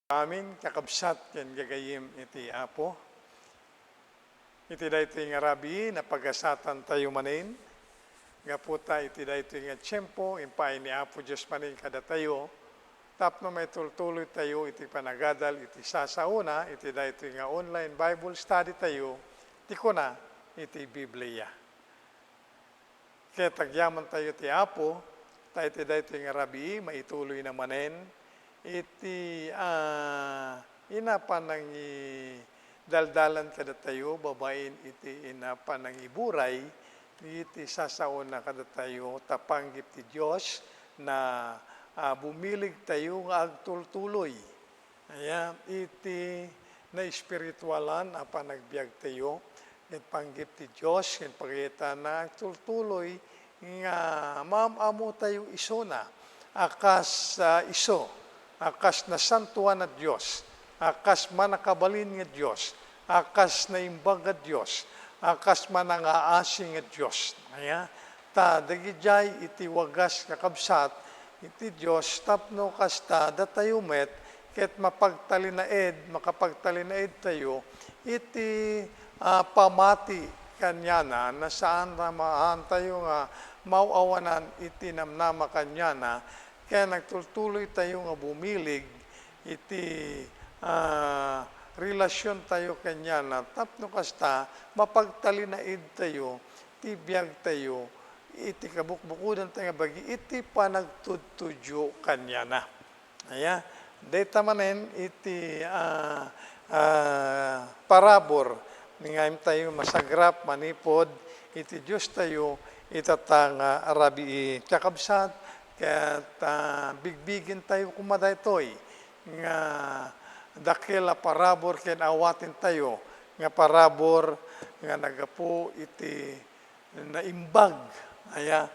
Amin kakabsat ken gagayim iti Apo. Iti daytoy nga rabi napagasatan tayo manin. Nga puta iti daytoy nga tiyempo impay ni Apo Dios manin kada tayo. Tapno may tultuloy tayo iti panagadal iti sasauna iti daytoy nga online Bible study tayo. Ti kuna iti Biblia. Kaya tagyaman tayo ti Apo, tayo iti daytoy nga rabi maituloy na manen. Iti inapan ng daldalan kada tayo, babain iti inapan ng iburay, iti sasaon na kada tayo, tapanggip ti Diyos na bumilig tayo nga agtultuloy. Ayan, iti na espiritualan, apan nagbiag tayo, panggip ti Diyos, pagkita na agtultuloy, nga mamamo tayo iso na, akas iso. Akas na santuan at Diyos, akas manakabalin nga Diyos, akas na imbag at Diyos, akas manangaasing at Diyos. Kaya, dagijay iti wagas kakabsat, iti Diyos, tapno kasta datayumet, ket makapagtalinaed tayo, iti pamati kanyana, na saan ramaan tayo nga mauawanan iti namnama kanyana, kaya nagtultuloy tayo nga bumilig, iti relasyon tayo kanya na tapno kasta, mapagtalinaid tayo, tibiyag tayo, iti kabukbukudan tayo bagi, iti panagtudtudyo kanya na. Aya, data manen, iti parabor, ngayon tayo masagrap, manipod, iti Diyos tayo, itatanga rabi kakabsat, kaya bigbigin tayo kumadaytoy nga dakila parabor ken awatin tayo nga parabor nga nagapu iti naimbag aya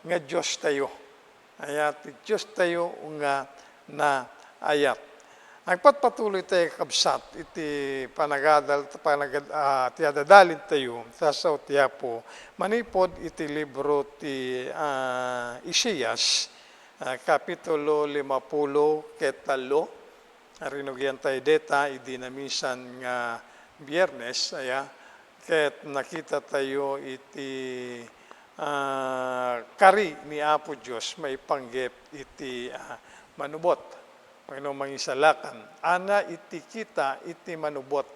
nga Dios tayo. Aya ti Dios tayo nga na ayat. Agpatpatuloy tayo kabsat iti ti adadalin tayo sa Tiapo manipod iti libro ti Isaias Kapitulo 50 ketalo, rinugyan tayo deta, idinamisan nga biyernes, ket nakita tayo iti kari ni Apo Diyos, may panggep iti manubot. Panginoong mangisalakan, ana iti kita iti manubot.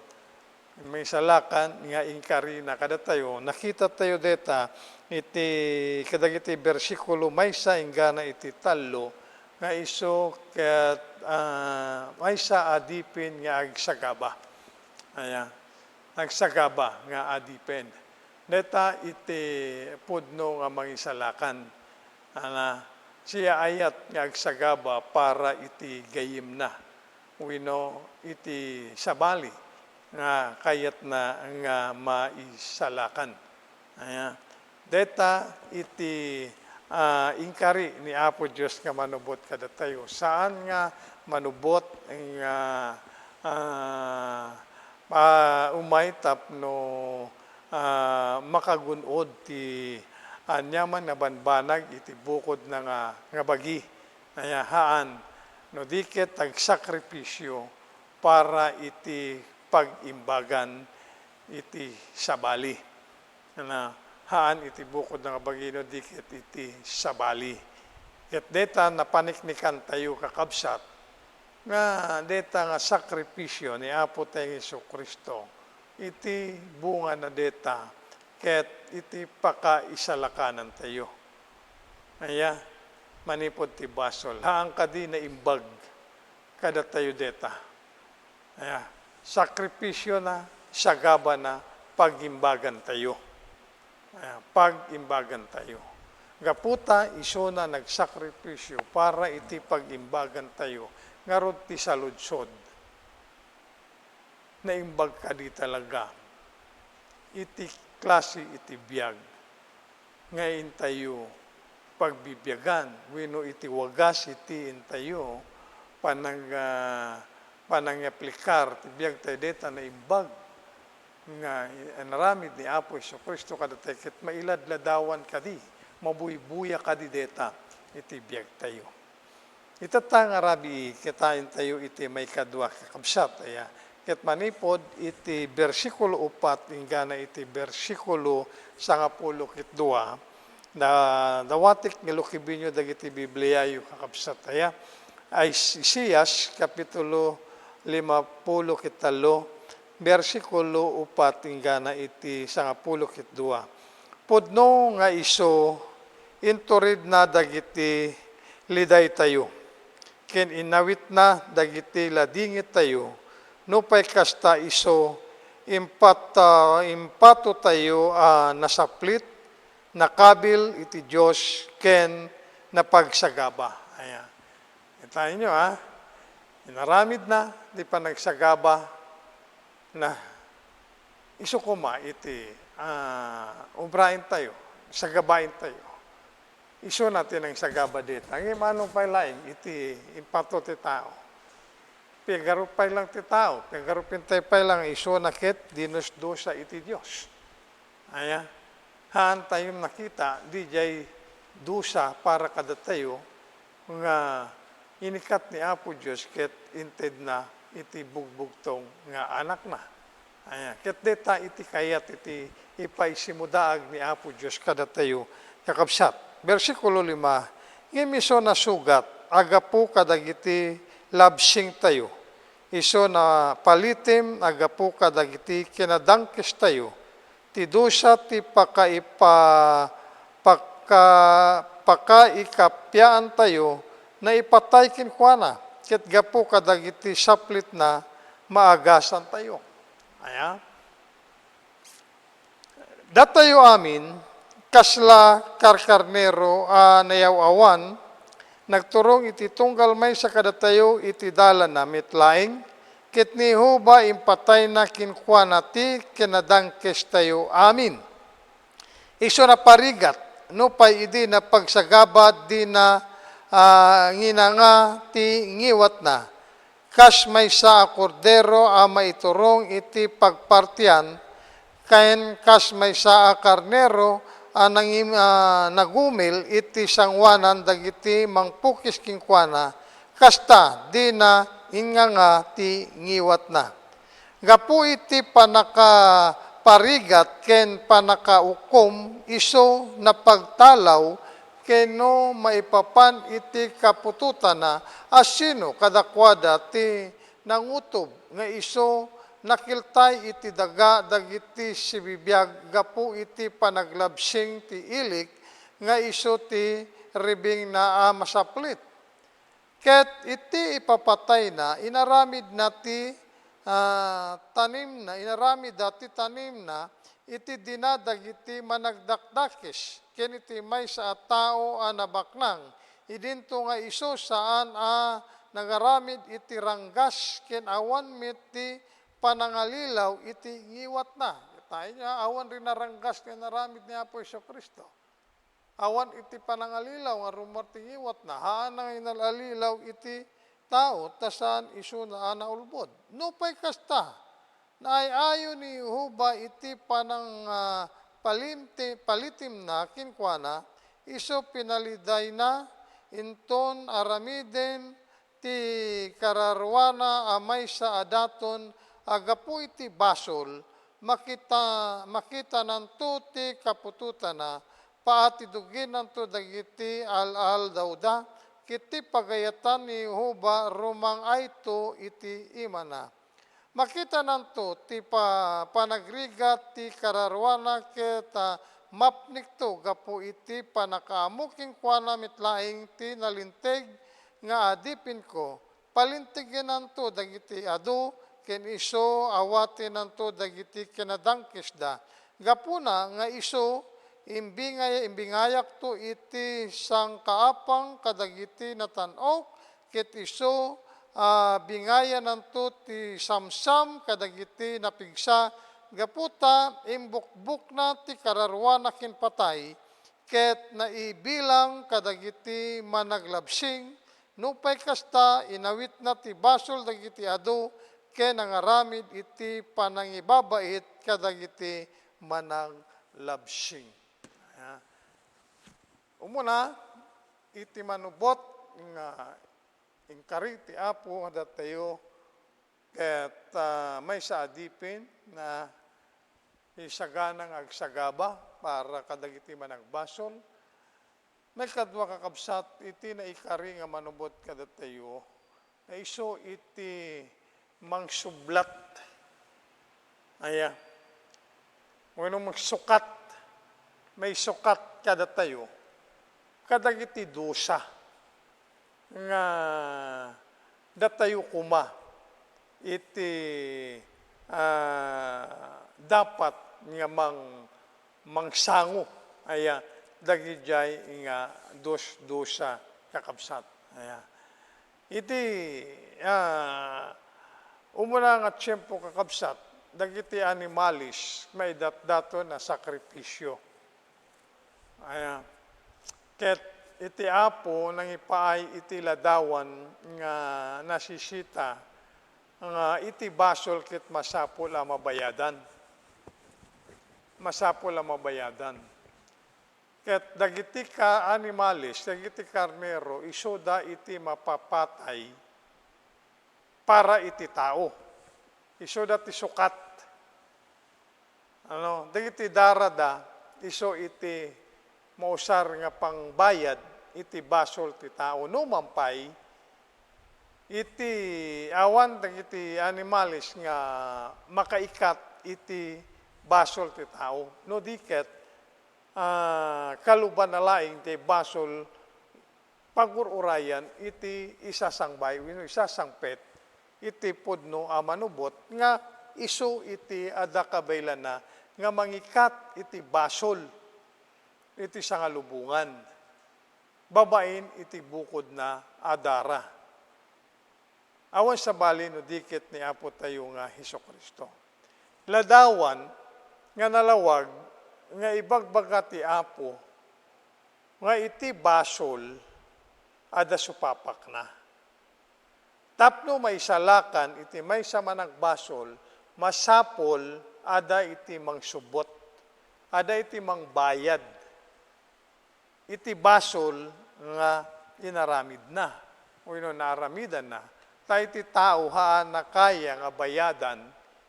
May salakan nga inkari na kada tayo, nakita tayo deta, iti kadagiti bersikulo maysa ingana iti talo nga iso ket maysa adipin nga agsagaba. Aya, agsagaba nga adipin. Deta iti pudno nga mangisalakan. Ana siya ayat nga agsagaba para iti gayim na. Wino iti sabali nga kayat na nga maisalakan. Aya. Deta iti inkari ni Apo Diyos nga manubot kada tayo. Saan nga manubot nga umay tapno makagunod ti anyaman na banbanag iti bukod na nga bagi. Ayahaan no diket agsakripisyo para iti pag-imbagan iti sabali. Haan iti bukod ng bagino diket iti sabali. Ket deta napaniknikan tayo kakabsat, nga deta nga sakripisyo ni Apo tayo Jesucristo, iti bunga na deta, ket iti pakaisalakanan tayo. Aya, manipod ti basol. Haan kadi na imbag, kada tayo deta. Aya, sakripisyo na, sagaba na, pag-imbagan tayo. Pag-imbagan tayo. Gaputa iso na nagsakripisyo para iti pag-imbagan tayo. Ngarod ti saludsod. Naimbag ka di talaga. Iti klase iti biyag. Ngayon tayo pagbibiyagan. Wino iti wagas iti intayo panangaplikar ti biyag tayo deta na imbag. Nga naramid ni Apo Jesucristo kada tayo, ket mailadladawan kadi, mabuybuya kadi deta, iti biyag tayo. Itatang arabi kitain tayo iti may kadwa kakabsat. Aya, ket manipod iti bersikulo 4 ingana iti bersikulo 12 na dawatik nga lukibinyo dagiti Biblia yu kakabsat. Aya, ay Isaias kapitulo 53 bersikulo 4 ingana iti 12. Pudno nga iso inturid na dagiti liday tayo. Ken inawit na dagiti ladingit tayo, no pay kasta iso impato tayo nasaplit, nakabil iti Diyos, ken napagsagaba. Ayan. Itayin nyo inaramid na, di pa nagsagaba na iso kuma iti ubrahin tayo, sagabain tayo. Iso natin ang sagaba dito. Ang imanong pailaing, iti impato ti tao. Pigarupay lang ti tao. Pigarupin tayo pailang iso nakit, dinos dosa iti Diyos. Aya, haan tayong nakita, di jay dosa para kada tayo, nga inikat ni Apo Diyos, ket inted na iti bugbugtong nga anak na. Aya, ket deta iti kayat, iti ipaisimudaag ni Apo Diyos kada tayo, kakabsat. Versikulo 5, ngimiso na sugat, agapu kadagiti labsing tayo. Iso na palitim, agapu kadagiti kinadangkis tayo. Ti dusa ti pakaikapyaan tayo, na ipatay kinkwana. Ket gapu kadagiti saplit na maagasan tayo. Aya. Datayo amin, kasla karkarnero nayaw-awan, nagturong iti tunggal may sa kadatayo iti dala na mitlaing, ket ni huba impatay na kinkwana ti kinadangkes tayo amin. Iso na parigat, no pay idi na pagsagabat di na nginanga ti ngiwat na. Kas may sa akordero maiturong iti pagpartian, kayen kas may sa karnero nagumil iti sangwanan dagiti mangpukis kinkwana, kasta di na inganga ti ngiwat na. Gapu iti panakaparigat ken panakaukom iso na pagtalaw ken no maipapan iti kapututan na asino kadakwada ti nangutob nga iso nakiltay iti daga dagiti sibibiyag gapu iti panaglabsing ti ilik nga iso ti ribing na masaplit. Ket iti ipapatay na inaramid na ti tanim na inaramid dati tanim na iti dinadagiti managdakdakis ken iti may sa tao nabaknang idinto nga iso saan nagaramid iti ranggas ken awan met ti panangalilaw iti ngiwat na. Tayo niya, awan rin naranggas nga naramid ni Apo Kristo. Awan iti panangalilaw nga rumor ti ngiwat na. Haan nga inalalilaw iti tao, tasan iso na naulbod. No pay kasta, na ay ayo ni huba iti panang palitim na kinkwana, iso pinaliday na, inton aramiden ti kararwana amay sa adaton, agapu iti basol, makita nanto ti kapututan na, paatidugin nanto dagiti al dawda, kiti pagayatan ni huba rumang ayto iti imana. Makita nanto ti panagrigat ti kararwana ket mapnikto gapu iti panakaamuking kwana mitlaing ti nalinteg nga adipin ko, palintigin nanto dagiti adu, ken iso awatin nanto dagiti kinadangkis da. Gapuna nga iso imbingayak to iti sangkaapang kadagiti natanok, ket iso bingaya nanto ti samsam kadagiti napigsa, gaputa imbukbuk na ti kararwana ken patay, ket naibilang kadagiti managlabsing, nupay kasta inawit na ti basol dagiti adu, ken nangaramid iti panangibabait kadagiti managlabsing. Umuna, iti manubot nga ingkari ti Apo nga datayo ket may saadipin na isaganang agsagaba para kadagiti managbasol. May kadwa kakabsat iti na ikari nga manubot kadatayo na iso iti mangsublat. Aya. Wenno magsukat. May sukat kadatayo. Kadagiti dosa nga datayo kuma iti dapat nga mangsango aya dagijay nga dosa kakabsat aya iti umuna nga tiyempo kakabsat dagiti animalis may dato na sakripisyo aya ket iti Apo nang ipaay iti ladawan nga nasisita nga iti basol ket masapol a mabayadan. Masapol a mabayadan. Ket dagiti ka animalis, dagiti karnero, isoda iti mapapatay para iti tao. Isoda ti sukat. Dagiti darada, iso iti mausar nga pangbayad iti basol ti tao. No mampay, iti awan dagiti animalis nga makaikat iti basol ti tao. No diket kaluban na laing ti basol pagururayan iti isasanggbay, isasangpet iti pudno a manubot nga iso iti adakabaylan na nga mangikat iti basol iti sangalubungan. Babain iti bukod na adara. Awan sa bali no dikit ni Apo tayo nga Hesukristo. Ladawan nga nalawag nga ibagbaga ti Apo nga iti basol ada supapak na. Tapno may salakan iti may sa managbasol masapol ada iti mangsubot. Ada iti mangbayad. Iti basol nga inaramid na. O naramidan na. Tayo iti tao haan na kaya nga bayadan,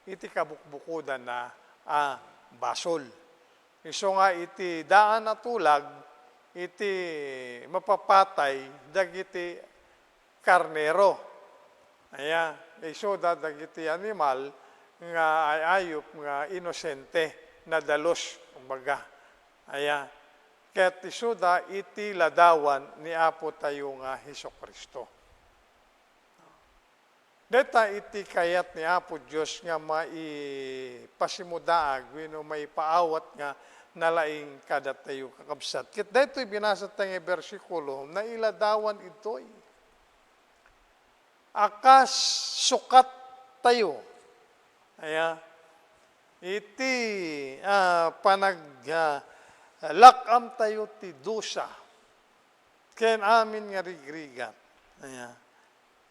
iti kabukbukudan na basol. Iso nga iti daan na tulag, iti mapapatay, dagiti karnero. Aya, iso dagiti animal, nga ayop, nga inosente, na dalos, kumbaga. Aya, ket iso iti ladawan ni Apo tayo nga Hesukristo. Deta iti kayat ni Apo Diyos nga maipasimudaag, may paawat nga nalaing kadatayo kakabsat. Kit deto'y binasa tayong bersikulo, na iladawan ito'y. Akas sukat tayo. Aya, iti lakam tayo ti dusa. Ken amin nga rigrigat. Aya.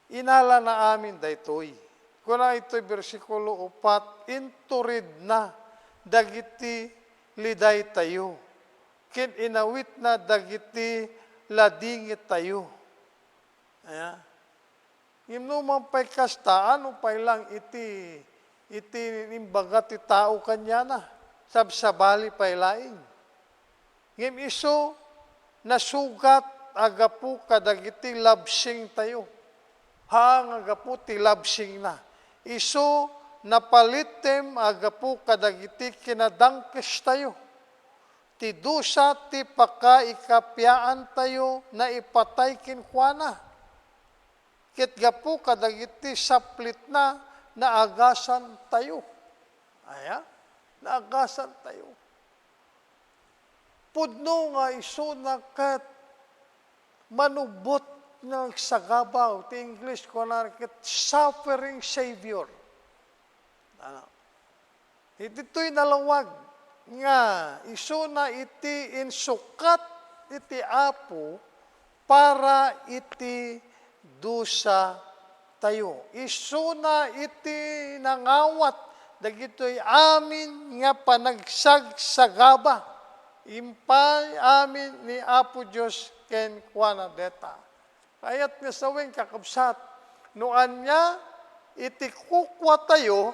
Inala na amin daytoy. Kuna ito'y bersikulo 4, inturid na dagiti liday tayo. Ken inawit na dagiti ladingit tayo. Aya. Imnuman pa'y kasta, ano pa'y lang iti imbaga ti tao kanya na. Sabsabali pa'y laing. Ngim iso, nasugat agapu kadagiti labsing tayo. Hang agapu ti labsing na. Iso napalitem agapu kadagiti kinadangkes tayo. Ti dusa ti pakaikapyaan tayo na ipatay kinkwana. Ket gapu kadagiti saplit na naagasan tayo. Aya, naagasan tayo. Pudno nga iso na ket manubot ng sagabaw, ti English ko na suffering Savior. Ito'y nalawag nga iso na iti insukat iti Apo para iti dusa tayo. Iso na iti nangawat dagitoy amin nga panagsagsagaba. Impay amin ni Apo Diyos ken kuana deta. Kayat nga sawing kakabsat. Noan niya, iti kukwa tayo,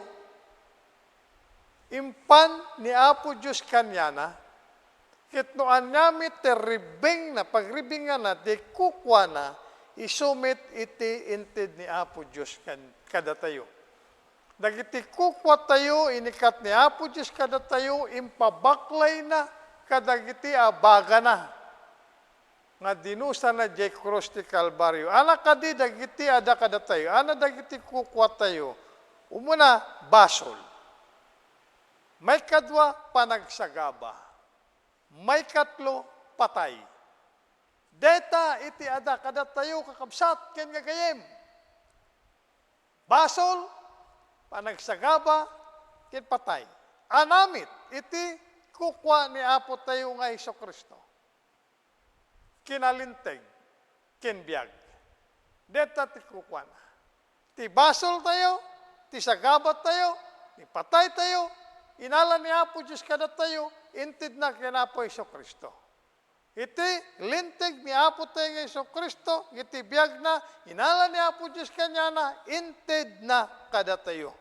impan ni Apo Diyos kanyana, kit noan niya mi teribing na pagribingan na, di kukwa na, isumit iti inted ni Apo Diyos kada tayo. Dagiti kukwa tayo, inikat ni Apo Diyos kada tayo, impabaklay na, kadagiti abaga na. Nga dinusa na jay cross ti Kalbaryo. Ana kadi dagiti ada kada tayo. Ana dagiti kukwa tayo. Umuna, basol. May kadwa, panagsagaba. May katlo, patay. Deta iti ada kada tayo kakabsat ken gagayem. Basol, panagsagaba, ken patay. Anamit, iti kukwa ni Apo tayo nga Hesukristo. Kinalinteg, kinbiag. Deta ti kukwa na. Ti basol tayo, ti sagabat tayo, ti patay tayo, inala ni Apo Diyos kada tayo, intid na kinapo Hesukristo. Iti linteg ni Apo tayo nga Hesukristo, iti biag na, inala ni Apo Diyos kanya na, intid na kada tayo.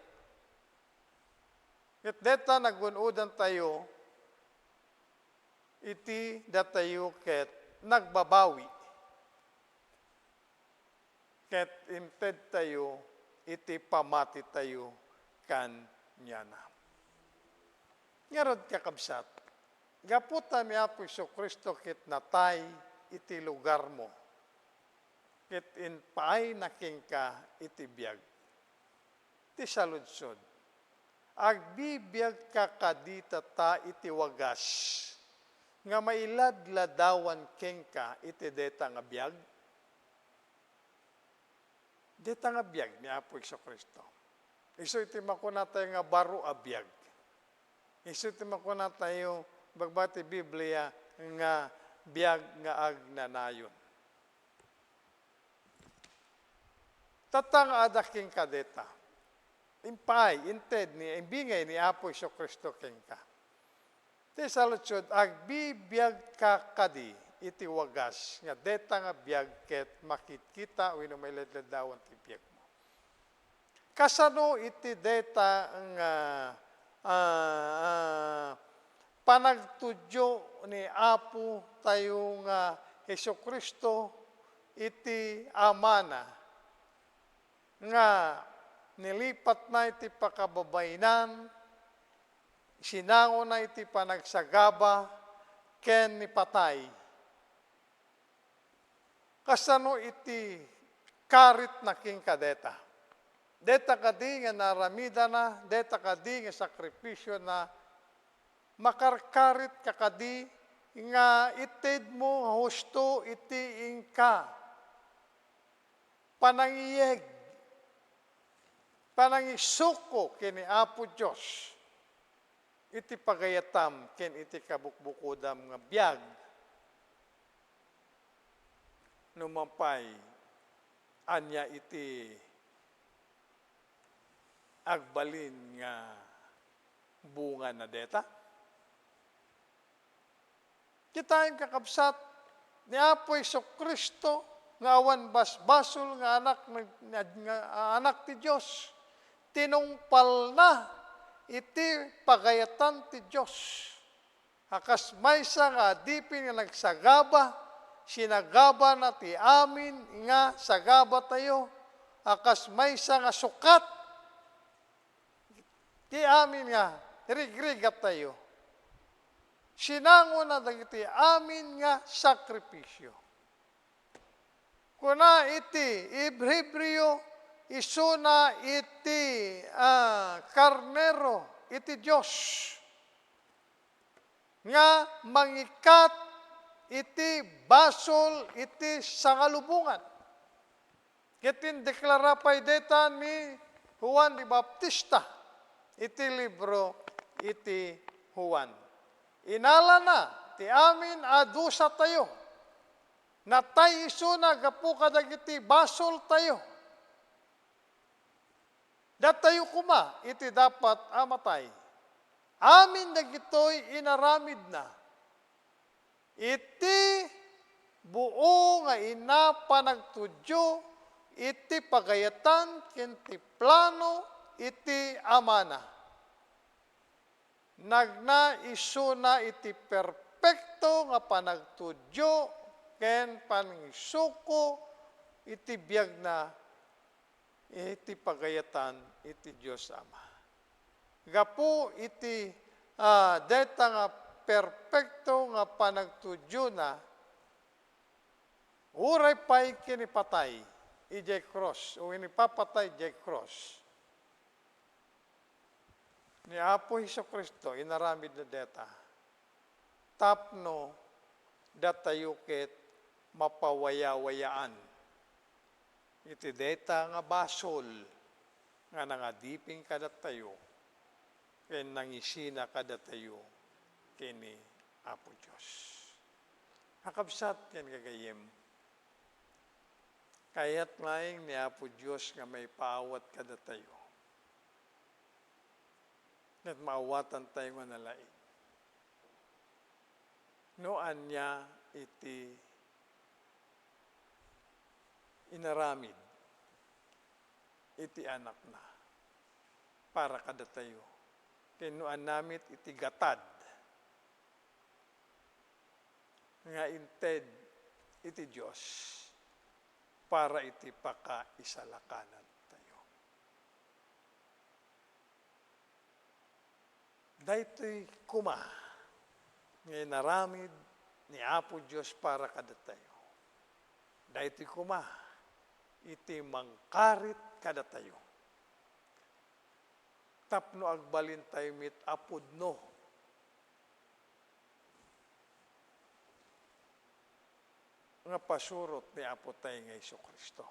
It deta nagunudan tayo, iti datayo ket nagbabawi. Ket inted tayo, iti pamati tayo kanyana. Ngarod kakabsat, gaputa mi Apo Hesukristo ket natay iti lugar mo. Ket inpaay naking ka iti biag. Ti saludsod. Agbibiyag ka kadita ta iti wagas. Nga mailadladawan king ka iti deta nga biag. Deta nga biag ni Apo Hesukristo. Isu iti makuna tayo nga baro a biag. Isu iti makuna tayo bagbati Biblia nga biag nga agnanayon. Tatang adaking kadeta. Impay, inted ni imbingay ni Apo Hesukristo king ka. Ti saludsod, agbibiyag ka kadi iti wagas, nga deta nga biyag ket makitkita o may ladladawan ti biyag mo. Kasano iti deta nga panagtudyo ni Apo tayo nga Hesukristo iti amana nga nilipat na iti pakababaynan, sinango na iti panagsagaba, ken ni patay. Kasano iti karit na king kadeta. Deta kadi nga naramida na, deta kadi nga sakripisyo na, makarkarit kakadi nga ited mo husto iti ingka. Panangiyeg, panangisuko kini Apo Diyos. Iti pagayatam ken iti kabukbukudam nga biag. Numampay, anya iti agbalin nga bunga na deta. Kita yung kakabsat ni Apo Hesukristo nga awan basbasol nga anak ti Diyos. Tinungpal na iti pagayatan ti Diyos. Akas maysa nga adipin nga nagsagaba, sinagaba na ti amin nga sagaba tayo. Akas maysa nga sukat, ti amin nga rigrigat tayo. Sinango na dagiti amin nga sakripisyo. Kuna iti Hebreo, isuna iti karnero, iti Diyos. Nga mangikat iti basol iti sangalubungan. Kitin deklara pa'y deta ni Juan di Baptista, iti libro iti Juan. Inala na, ti amin adusa tayo, natay iso na gapu kadagiti basol tayo. Datayo kuma, iti dapat amatay. Amin dagitoy inaramid na. Iti buo nga inapa nagtudyo, iti pagayatan, kinti plano, iti amana. Nagna isuna iti perpekto nga panagtudyo, ken panangisuko, iti biyag na, iti pagayatan, iti Diyos Ama. Gapu iti deta nga perpekto nga panagtudyo na, uray pa'y kinipatay, ijay cross, o inipapatay ijay cross. Ni Apo Hesukristo, inaramid na deta, tapno datayukit mapawaya-wayaan. Iti deta nga basol, nga nangadiping kadatayo, ken nangisina kadatayo, kini Apo Diyos. Hakabsat yan gagayim. Kaya't maing ni Apo Diyos nga may paawat kadatayo. At maawatan tayo nga nalaig. Noan niya iti inaramid, iti anak na, para kadatayo. Kinuan namit iti gatad, nga inted iti Diyos, para iti pakaisalakanan tayo. Daytoy kuma, ngay naramid ni Apo Diyos para kadatayo. Daytoy kuma, iti mangkarit kadatayo. Tapno agbalin tayo mit apudno. Nga pasurot ni Apo tayo nga Hesukristo.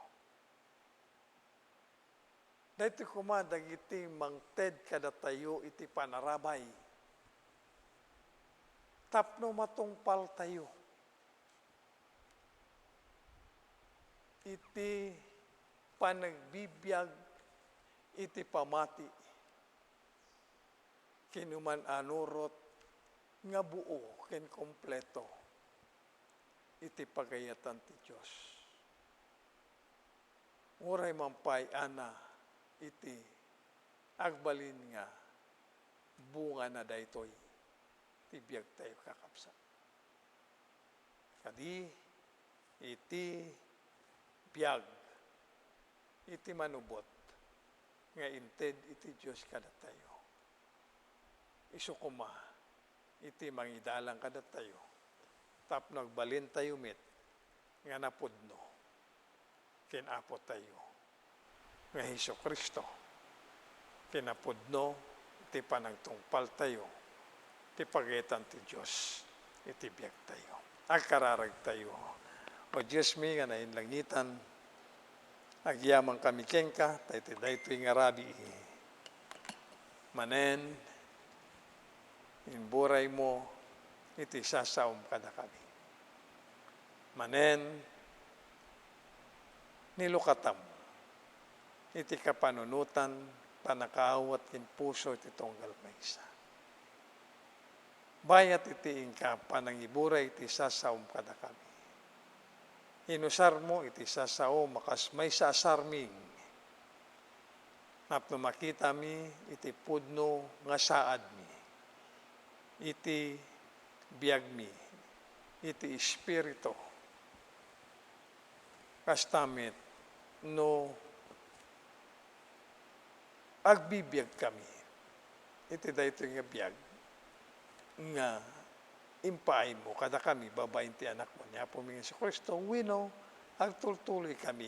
Dahito kumadag iti mangted kadatayo iti panarabay. Tapno matungpal tayo. Iti panagbibiyag, iti pamati. Kinuman anurot nga buo ken kompleto. Iti pagayatan ti Diyos. Uray mampay ana iti agbalin nga bunga na daytoy ti biag tayo kakapsa. Kadi iti biag iti manubot nga inted iti Diyos kada tayo. Isukuma iti mangidalang kada tayo. Tapno agbalin tayo mit nga napudno ken Apo tayo nga Hesukristo. Kinapudno iti panagtungpal tayo iti pagayatan ti Diyos iti biag tayo. Agkararag tayo. O Diyos mi nga nainlangitan, agyamang kami kengka, tayo daytoy nga rabi. Manen, inburay mo, iti sasaom kada kami. Manen, nilukatam, iti kapanunutan, panakaawat kin puso iti tunggal maysa. Bayat iti ingka, panangiburay iti sasaom kada kami. Inusar mo iti sasaom, makas may sasarming. Napno makita mi, iti pudno nga saad mi. Iti biag mi, iti espiritu. Kastamit, no agbibiyag kami. Iti dayto nga biag, nga impaay mo, kada kami, babayin ti anak mo niya, pumingin sa Kristo, wino, agtultuloy kami,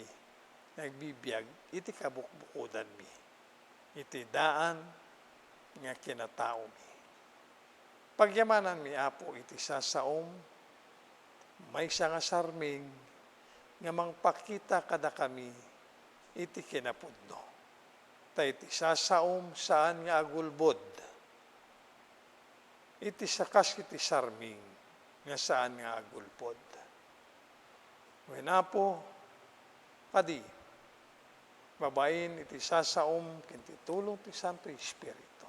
nagbibiyag, iti kabukbukudan mi, iti daan, nga kinatao mi. Pagyamanan mi, Apo, iti sasaom, may nga sarming, nga mangpakita kada kami, iti kinapudno. Ta iti sasaom, saan nga agulbod, iti sakas iti sarming, nga saan nga agulpod. When Apo, kadi, babayin iti sasaom, kinti tulong ti Santo Espiritu.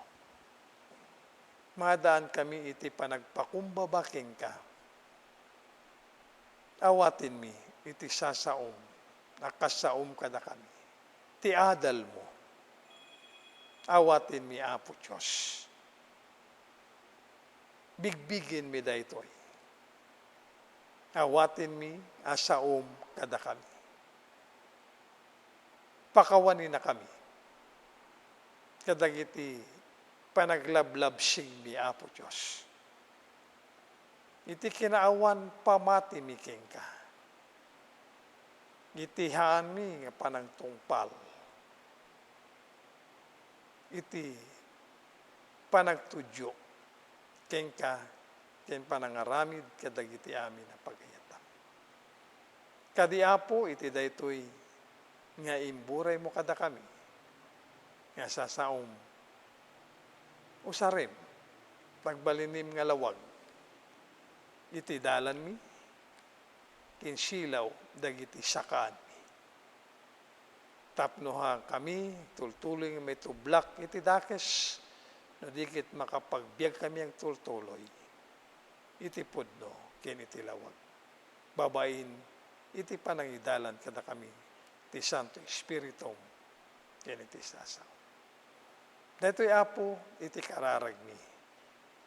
Madaan kami iti panagpakumbabaking ka. awatin mi, iti sasaom, nakasaom kada kami. Ti adal mo, awatin mi Apo Diyos. Bigbigin mi daytoy. Awatin mi, asaom kada kami. Pakawanin na kami. Kadagiti panaglablabsing mi Apo Diyos. Iti kinaawan pamati mi ka. Iti haan mi nga panagtungpal. Iti panagtudyo kengka ken panangaramid kadagiti amin na pagayatam. Kadi Apo iti daytoy nga imburay mo kada kami nga sasaom usarim pagbalinim nga lawag iti dalan mi kinsilaw dagiti sakaan mi. Tapnoha kami tultuloy nga may tublak iti dakes no dikit makapagbiag kami ang tultuloy iti pudno ken iti lawag. Babain iti panangidalan kada kami ti Santo Espiritum ken iti sasaw. Daytoy Apo iti kararag mi.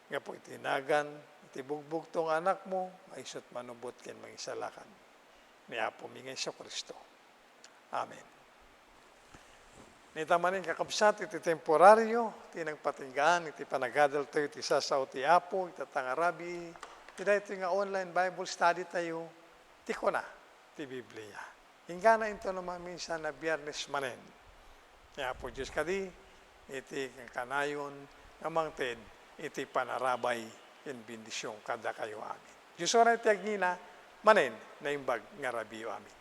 Nga po iti nagan iti bugbog tong anak mo maisot manubot ken mangisalakan ni Apo mi nga Kristo. Amen. Nitamanin kakabsat iti temporaryo, iti nagpatinggaan, iti panagadal tayo, iti sasaw ti Apo, iti tangarabi, iti dahito nga online Bible study tayo, iti ko na, iti Biblia. Hingga na ito naman minsan na Biyernes manen. Kaya po Diyos kadi, iti kanayon, namang ten, iti panarabay, in bendisyong kada kayo amin. Diyos oray ti agnina, manen, na imbag nga rabiyo amin.